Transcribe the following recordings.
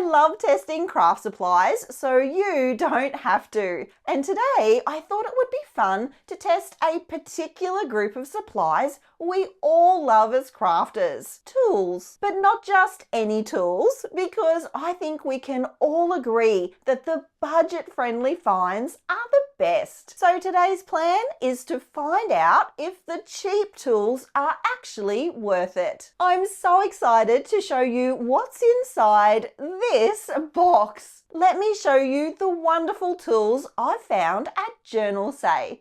I love testing craft supplies, so you don't have to. And today I thought it would be fun to test a particular group of supplies we all love as crafters. Tools. But not just any tools, because I think we can all agree that the budget-friendly finds are the best. So today's plan is to find out if the cheap tools are actually worth it. I'm so excited to show you what's inside this box. Let me show you the wonderful tools I found at Journalsay.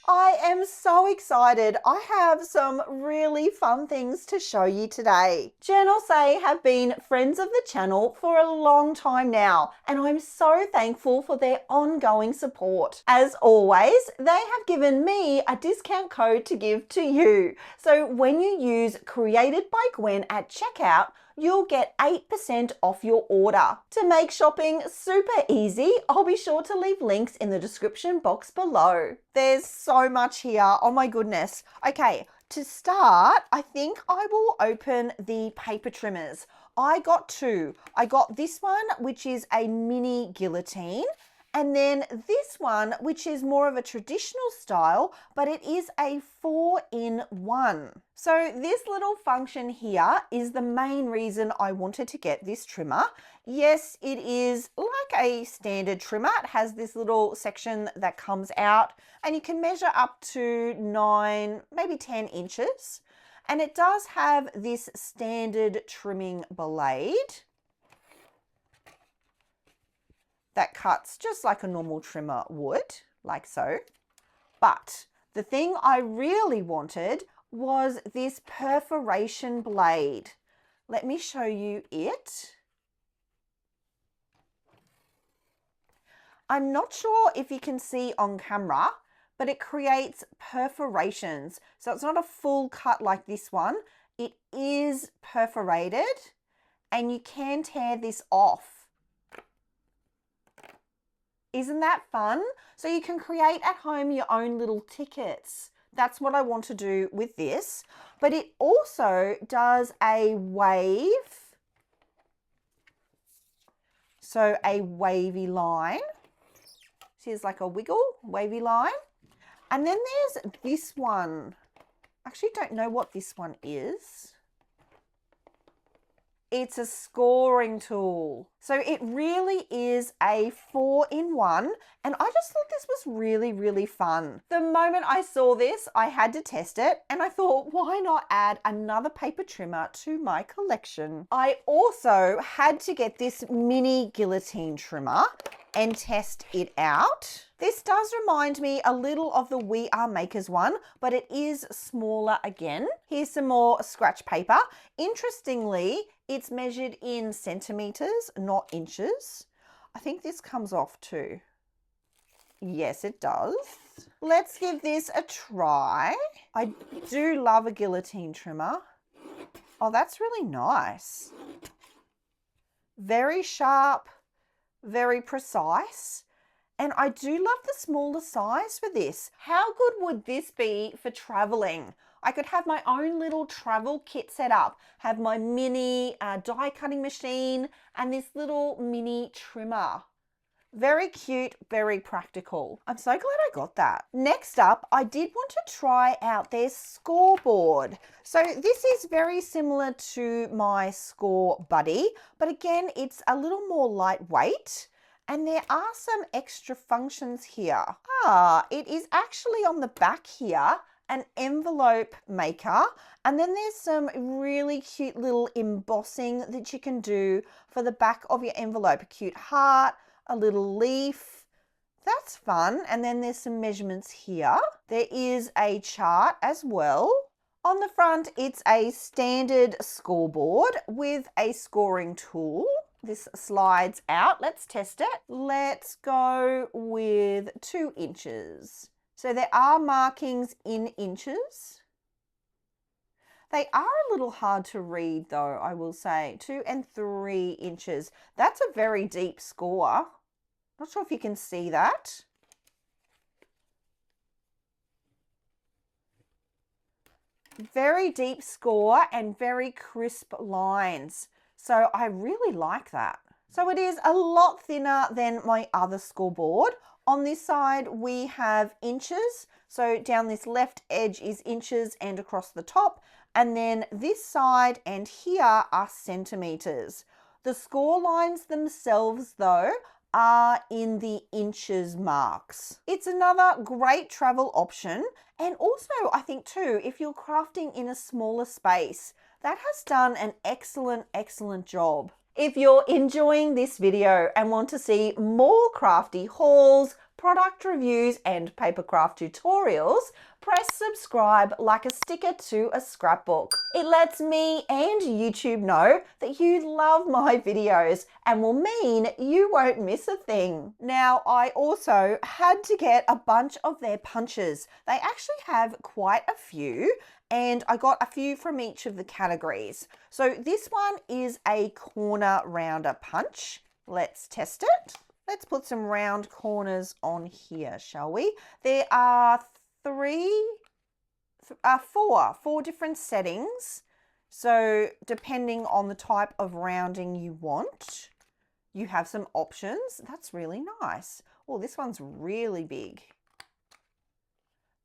I am so excited. I have some really fun things to show you today. Journalsay have been friends of the channel for a long time now, and I'm so thankful for their ongoing support. As always, they have given me a discount code to give to you. So when you use Created by Gwen at checkout, you'll get 8% off your order. To make shopping super easy, I'll be sure to leave links in the description box below. There's so much here, oh my goodness. Okay, to start, I think I will open the paper trimmers. I got two. I got this one, which is a mini guillotine, and then this one, which is more of a traditional style, but it is a 4-in-1. So this little function here is the main reason I wanted to get this trimmer. Yes, it is like a standard trimmer. It has this little section that comes out, and you can measure up to 9, maybe 10 inches. And it does have this standard trimming blade that cuts just like a normal trimmer would, like so. But the thing I really wanted was this perforation blade. Let me show you it. I'm not sure if you can see on camera, but it creates perforations. So it's not a full cut like this one. It is perforated, and you can tear this off. Isn't that fun? So you can create at home your own little tickets. That's what I want to do with this. But it also does a wave. So a wavy line. Here's like a wiggle, wavy line. And then there's this one. I actually don't know what this one is. It's a scoring tool. So it really is a 4-in-1, and I just thought this was really, really fun. The moment I saw this, I had to test it, and I thought, why not add another paper trimmer to my collection? I also had to get this mini guillotine trimmer and test it out. This does remind me a little of the We Are Makers one, but it is smaller again. Here's some more scratch paper. Interestingly, it's measured in centimeters, not inches. I think this comes off too. Yes, it does. Let's give this a try. I do love a guillotine trimmer. Oh, that's really nice. Very sharp, very precise. And I do love the smaller size for this. How good would this be for traveling? I could have my own little travel kit set up, have my mini die cutting machine and this little mini trimmer. Very cute, very practical. I'm so glad I got that. Next up, I did want to try out their scoreboard. So this is very similar to my Score Buddy, but again, it's a little more lightweight. And there are some extra functions here. It is actually on the back here, an envelope maker. And then there's some really cute little embossing that you can do for the back of your envelope. A cute heart, a little leaf. That's fun. And then there's some measurements here. There is a chart as well. On the front, it's a standard scoreboard with a scoring tool. This slides out. Let's test it. Let's go with 2 inches. So there are markings in inches. They are a little hard to read though, I will say. 2 and 3 inches. That's a very deep score. Not sure if you can see that. Very deep score and very crisp lines. So I really like that. So it is a lot thinner than my other scoreboard. On this side, we have inches. So down this left edge is inches and across the top. And then this side and here are centimeters. The score lines themselves, though, are in the inches marks. It's another great travel option. And also, I think too, if you're crafting in a smaller space, that has done an excellent job. If you're enjoying this video and want to see more crafty hauls, product reviews, and papercraft tutorials, press subscribe like a sticker to a scrapbook. It lets me and YouTube know that you love my videos and will mean you won't miss a thing. Now, I also had to get a bunch of their punches. They actually have quite a few, and I got a few from each of the categories. So this one is a corner rounder punch. Let's test it. Let's put some round corners on here, shall we? There are four different settings. So depending on the type of rounding you want, you have some options. That's really nice. Oh, this one's really big.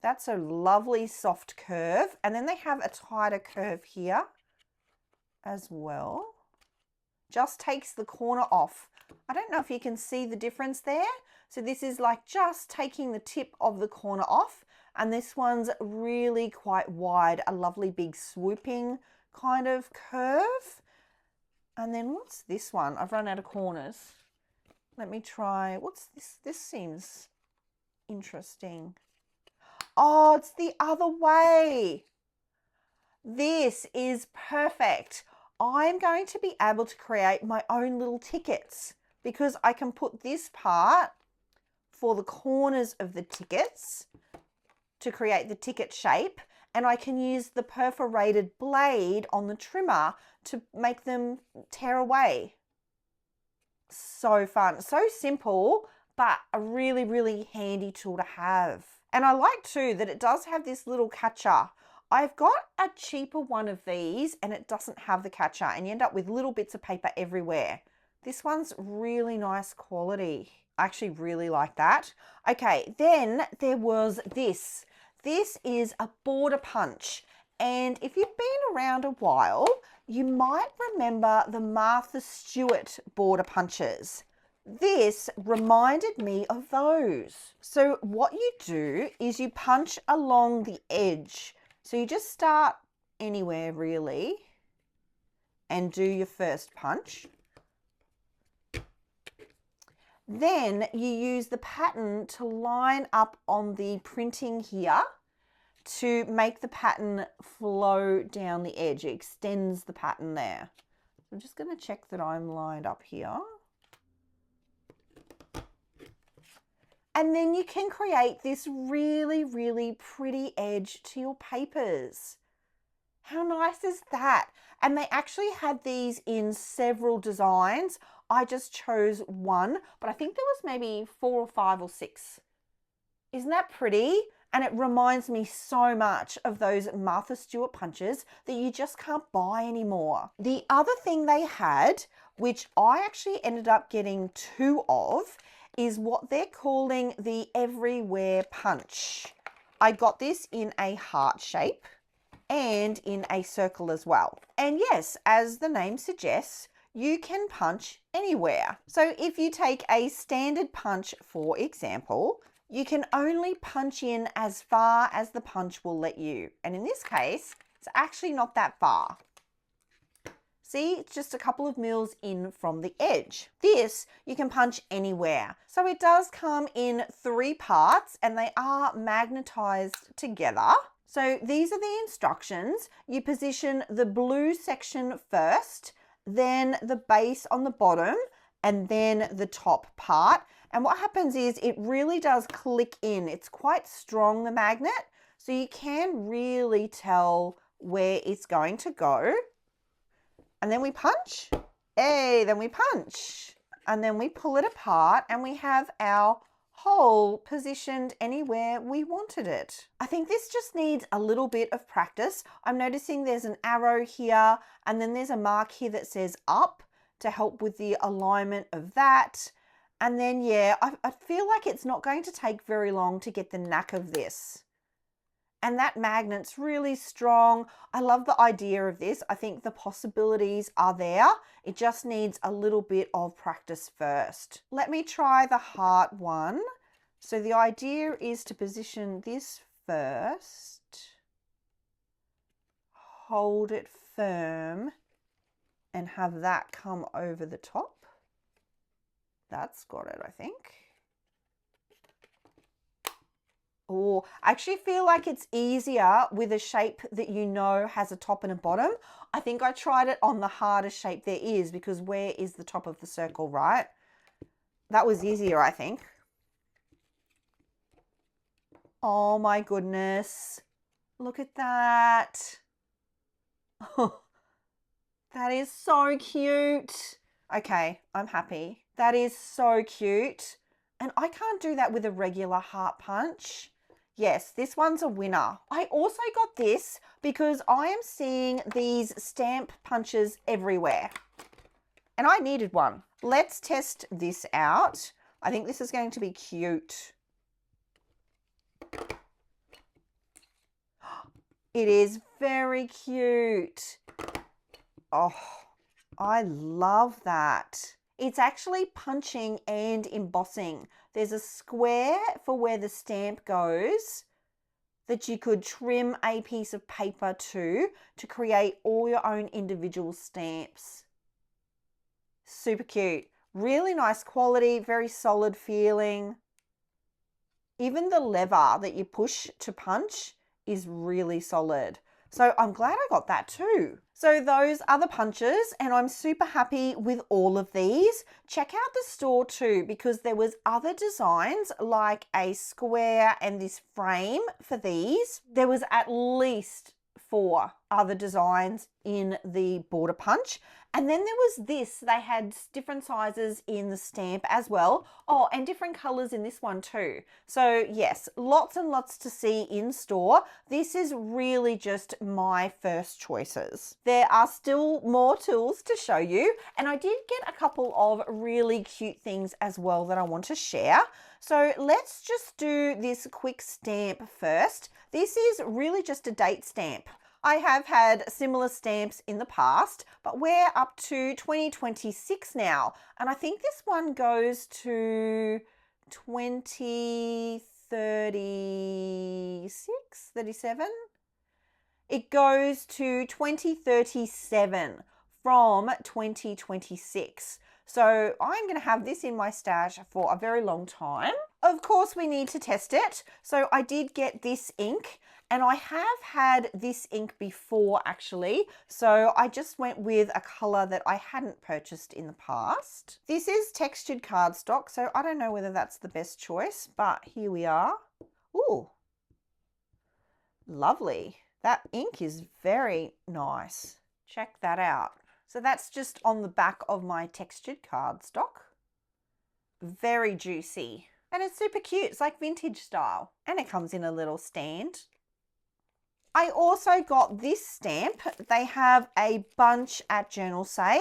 That's a lovely soft curve. And then they have a tighter curve here as well. Just takes the corner off. I don't know if you can see the difference there. So this is like just taking the tip of the corner off. And this one's really quite wide, a lovely big swooping kind of curve. And then what's this one? I've run out of corners. Let me try, what's this? This seems interesting. Oh, it's the other way. This is perfect. I'm going to be able to create my own little tickets because I can put this part for the corners of the tickets to create the ticket shape, and I can use the perforated blade on the trimmer to make them tear away. So fun, so simple, but a really handy tool to have. And I like too that it does have this little catcher. I've got a cheaper one of these and it doesn't have the catcher and you end up with little bits of paper everywhere. This one's really nice quality. I actually really like that. Okay, then there was this. This is a border punch. And if you've been around a while, you might remember the Martha Stewart border punches. This reminded me of those. So what you do is you punch along the edge. So you just start anywhere really and do your first punch. Then you use the pattern to line up on the printing here to make the pattern flow down the edge. It extends the pattern there. I'm just going to check that I'm lined up here. And then you can create this really pretty edge to your papers. How nice is that? And they actually had these in several designs. I just chose one, but I think there was maybe 4 or 5 or 6. Isn't that pretty? And it reminds me so much of those Martha Stewart punches that you just can't buy anymore. The other thing they had, which I actually ended up getting 2 of, is what they're calling the Everywhere Punch. I got this in a heart shape and in a circle as well. And yes, as the name suggests, you can punch anywhere. So if you take a standard punch, for example, you can only punch in as far as the punch will let you. And in this case, it's actually not that far. See, it's just a couple of mils in from the edge. This, you can punch anywhere. So it does come in 3 parts and they are magnetized together. So these are the instructions. You position the blue section first, then the base on the bottom, and then the top part. And what happens is it really does click in. It's quite strong, the magnet, so you can really tell where it's going to go. And then we punch, hey, then we punch. And then we pull it apart and we have our hole positioned anywhere we wanted it. I think this just needs a little bit of practice. I'm noticing there's an arrow here and then there's a mark here that says up to help with the alignment of that. And then, yeah, I feel like it's not going to take very long to get the knack of this. And that magnet's really strong. I love the idea of this. I think the possibilities are there. It just needs a little bit of practice first. Let me try the heart one. So the idea is to position this first, hold it firm, and have that come over the top. That's got it, I think. Oh, I actually feel like it's easier with a shape that you know has a top and a bottom. I think I tried it on the hardest shape there is, because where is the top of the circle, right? That was easier, I think. Oh my goodness. Look at that. Oh, that is so cute. Okay, I'm happy. That is so cute. And I can't do that with a regular heart punch. Yes, this one's a winner. I also got this because I am seeing these stamp punches everywhere. And I needed one. Let's test this out. I think this is going to be cute. It is very cute. Oh, I love that. It's actually punching and embossing. There's a square for where the stamp goes that you could trim a piece of paper to create all your own individual stamps. Super cute. Really nice quality, very solid feeling. Even the lever that you push to punch is really solid. So I'm glad I got that too. So those are the punches, and I'm super happy with all of these. Check out the store too, because there was other designs like a square and this frame for these. There was at least 4 other designs in the border punch. And then there was this, they had different sizes in the stamp as well. Oh, and different colors in this one too. So yes, lots and lots to see in store. This is really just my first choices. There are still more tools to show you, and I did get a couple of really cute things as well that I want to share. So let's just do this quick stamp first. This is really just a date stamp. I have had similar stamps in the past, but we're up to 2026 now. And I think this one goes to 2036, 37. It goes to 2037 from 2026. So I'm going to have this in my stash for a very long time. Of course, we need to test it. So I did get this ink, and I have had this ink before actually. So I just went with a color that I hadn't purchased in the past. This is textured cardstock, so I don't know whether that's the best choice, but here we are. Ooh, lovely. That ink is very nice. Check that out. So that's just on the back of my textured cardstock. Very juicy. And it's super cute. It's like vintage style. And it comes in a little stand. I also got this stamp. They have a bunch at Journalsay,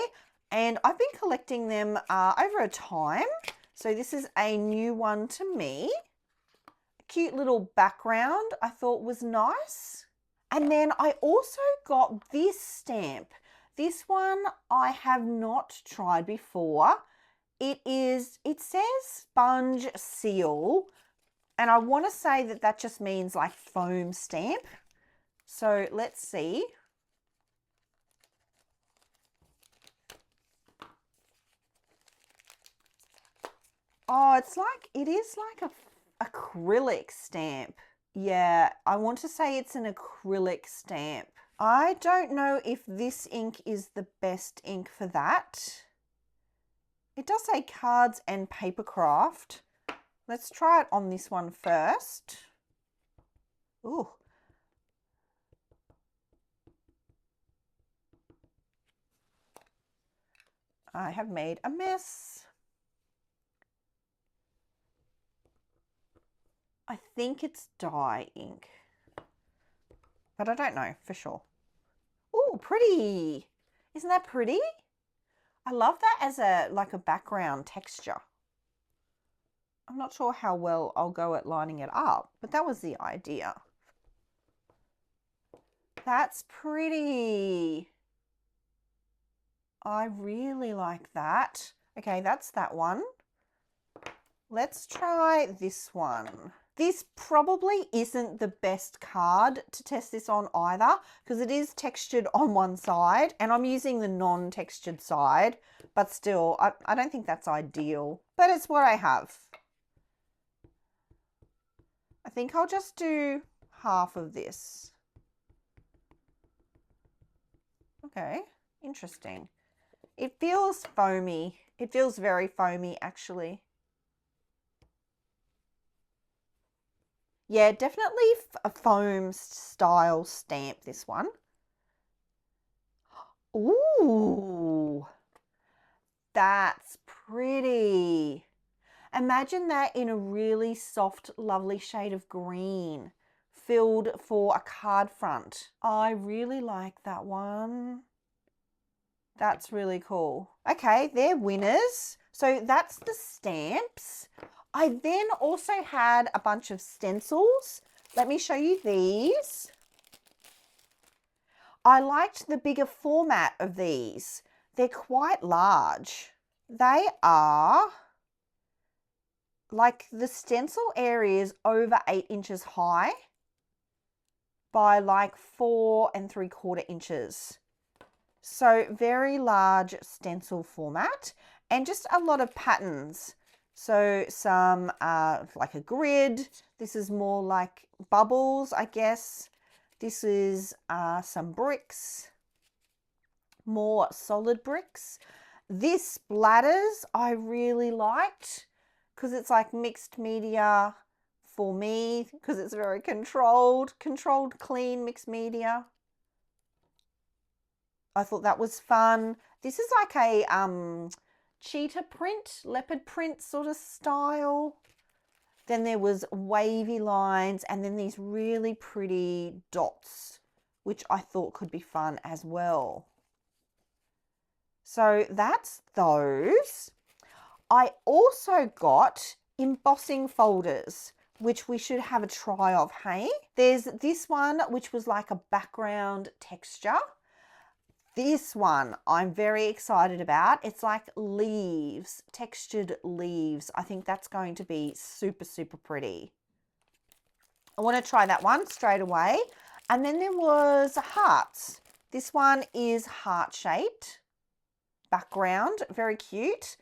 and I've been collecting them over a time. So this is a new one to me. A cute little background I thought was nice. And then I also got this stamp. This one I have not tried before. It says sponge seal, and I want to say that that just means like foam stamp. So let's see. Oh, it is like a acrylic stamp. Yeah, I want to say it's an acrylic stamp. I don't know if this ink is the best ink for that. It does say cards and paper craft. Let's try it on this one first. Ooh. I have made a mess. I think it's dye ink, but I don't know for sure. Oh, pretty. Isn't that pretty? I love that as a like a background texture. I'm not sure how well I'll go at lining it up, but that was the idea. That's pretty. I really like that. Okay, that's that one. Let's try this one. This probably isn't the best card to test this on either because it is textured on one side and I'm using the non-textured side, but still, I don't think that's ideal, but it's what I have. I think I'll just do half of this. Okay, interesting. It feels foamy. It feels very foamy actually. Yeah, definitely a foam style stamp, this one. Ooh, that's pretty. Imagine that in a really soft, lovely shade of green, filled for a card front. I really like that one. That's really cool. Okay, they're winners. So that's the stamps. I then also had a bunch of stencils. Let me show you these. I liked the bigger format of these. They're quite large. They are like the stencil area is over 8 inches high by like 4 3/4 inches. So very large stencil format and just a lot of patterns. So some like a grid. This is more like bubbles, I guess. This is some bricks, more solid bricks. This splatters I really liked because it's like mixed media for me because it's very controlled, clean mixed media. I thought that was fun. This is like a cheetah print, leopard print sort of style. Then there was wavy lines and then these really pretty dots, which I thought could be fun as well. So that's those. I also got embossing folders, which we should have a try of, hey? There's this one, which was like a background texture. This one I'm very excited about. It's like leaves, textured leaves. I think that's going to be super, super pretty. I want to try that one straight away. And then there was hearts. This one is heart-shaped background, very cute.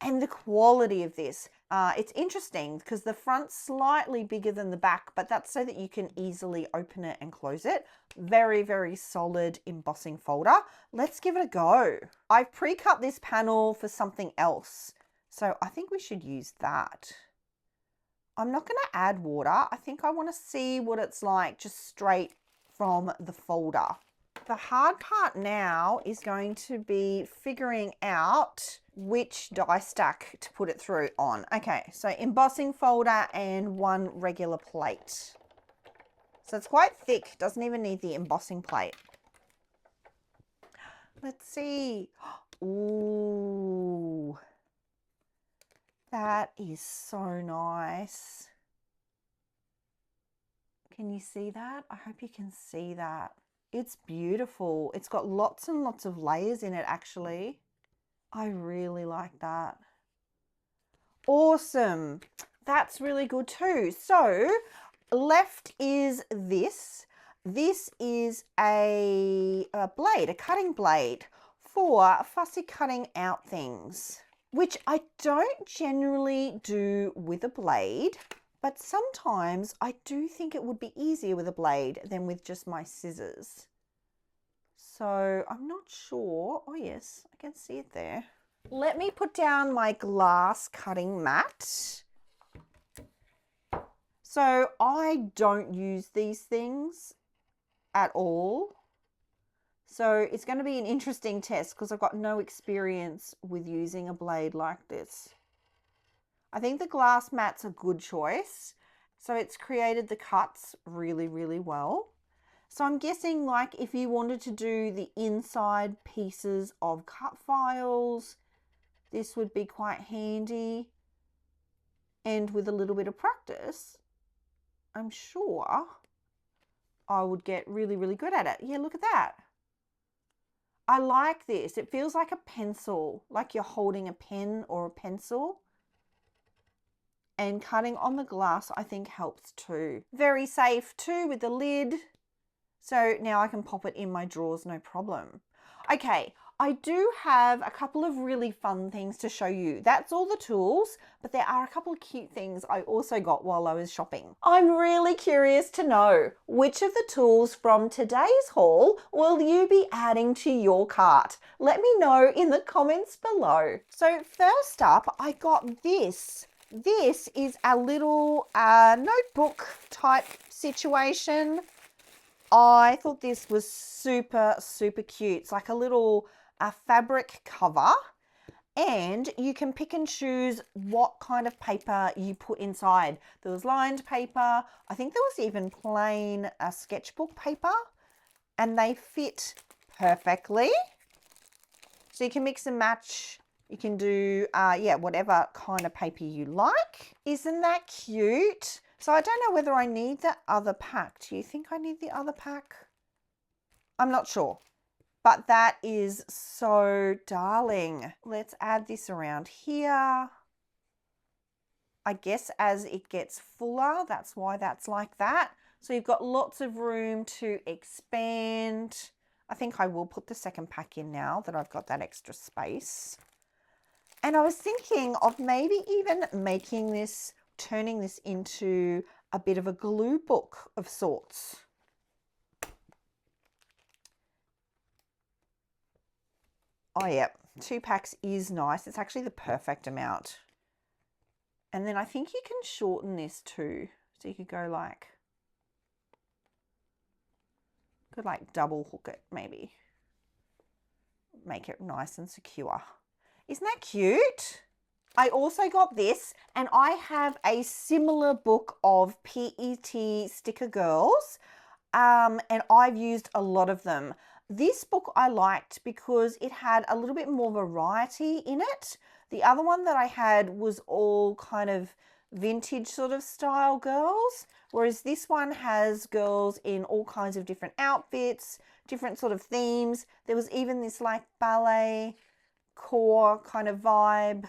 And the quality of this, it's interesting because the front's slightly bigger than the back, but that's so that you can easily open it and close it. Very, very solid embossing folder. Let's give it a go. I've pre-cut this panel for something else, so I think we should use that. I'm not going to add water. I think I want to see what it's like just straight from the folder. The hard part now is going to be figuring out which die stack to put it through on. Okay, so embossing folder and one regular plate. So it's quite thick, doesn't even need the embossing plate. Let's see. Ooh, that is so nice. Can you see that? I hope you can see that. It's beautiful. It's got lots and lots of layers in it, actually. I really like that. Awesome. That's really good too. So left is this. This is a blade, a cutting blade for fussy cutting out things, which I don't generally do with a blade. But sometimes I do think it would be easier with a blade than with just my scissors. So I'm not sure. Oh yes, I can see it there. Let me put down my glass cutting mat. So I don't use these things at all. So it's going to be an interesting test because I've got no experience with using a blade like this. I think the glass mat's a good choice. So it's created the cuts really, really well. So I'm guessing like if you wanted to do the inside pieces of cut files, this would be quite handy. And with a little bit of practice, I'm sure I would get really, really good at it. Yeah, look at that. I like this. It feels like a pencil, like you're holding a pen or a pencil. And cutting on the glass, I think, helps too. Very safe too with the lid. So now I can pop it in my drawers, no problem. Okay, I do have a couple of really fun things to show you. That's all the tools, but there are a couple of cute things I also got while I was shopping. I'm really curious to know which of the tools from today's haul will you be adding to your cart? Let me know in the comments below. So first up, I got this. This is a little notebook type situation. I thought this was super, super cute. It's like a little fabric cover, and you can pick and choose what kind of paper you put inside. There was lined paper. I think there was even plain sketchbook paper, and they fit perfectly. So you can mix and match. You can do, yeah, whatever kind of paper you like. Isn't that cute? So I don't know whether I need the other pack. Do you think I need the other pack? I'm not sure, but that is so darling. Let's add this around here. I guess as it gets fuller, that's why that's like that. So you've got lots of room to expand. I think I will put the second pack in now that I've got that extra space. And I was thinking of maybe even making this, turning this into a bit of a glue book of sorts. Oh yeah, 2 packs is nice. It's actually the perfect amount. And then I think you can shorten this too. So you could go like, could like double hook it maybe. Make it nice and secure. Isn't that cute? I also got this, and I have a similar book of PET sticker girls, and I've used a lot of them. This book I liked because it had a little bit more variety in it. The other one that I had was all kind of vintage sort of style girls, whereas this one has girls in all kinds of different outfits, different sort of themes. There was even this like ballet core kind of vibe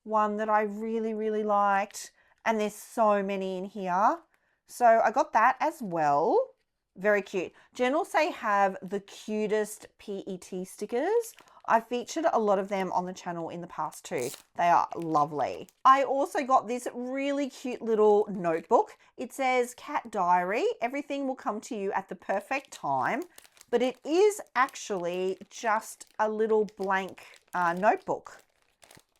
one that I really, really liked, and there's so many in here. So I got that as well. Very cute. Journalsay have the cutest PET stickers. I featured a lot of them on the channel in the past too. They are lovely. I also got this really cute little notebook. It says Cat Diary. Everything will come to you at the perfect time. But it is actually just a little blank notebook.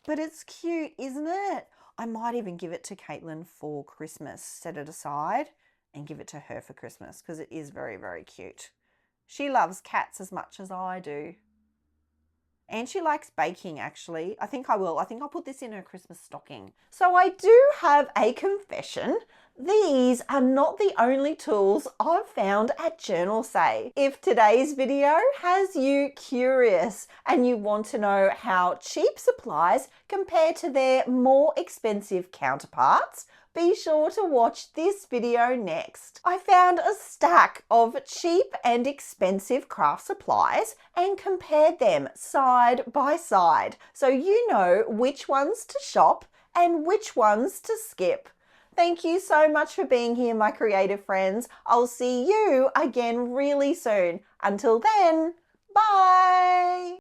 But it's cute, isn't it? I might even give it to Caitlin for Christmas. Set it aside and give it to her for Christmas because it is very, very cute. She loves cats as much as I do. And she likes baking, actually. I think I will. I think I'll put this in her Christmas stocking. So I do have a confession. These are not the only tools I've found at Journalsay. If today's video has you curious and you want to know how cheap supplies compare to their more expensive counterparts, be sure to watch this video next. I found a stack of cheap and expensive craft supplies and compared them side by side so you know which ones to shop and which ones to skip. Thank you so much for being here, my creative friends. I'll see you again really soon. Until then, bye!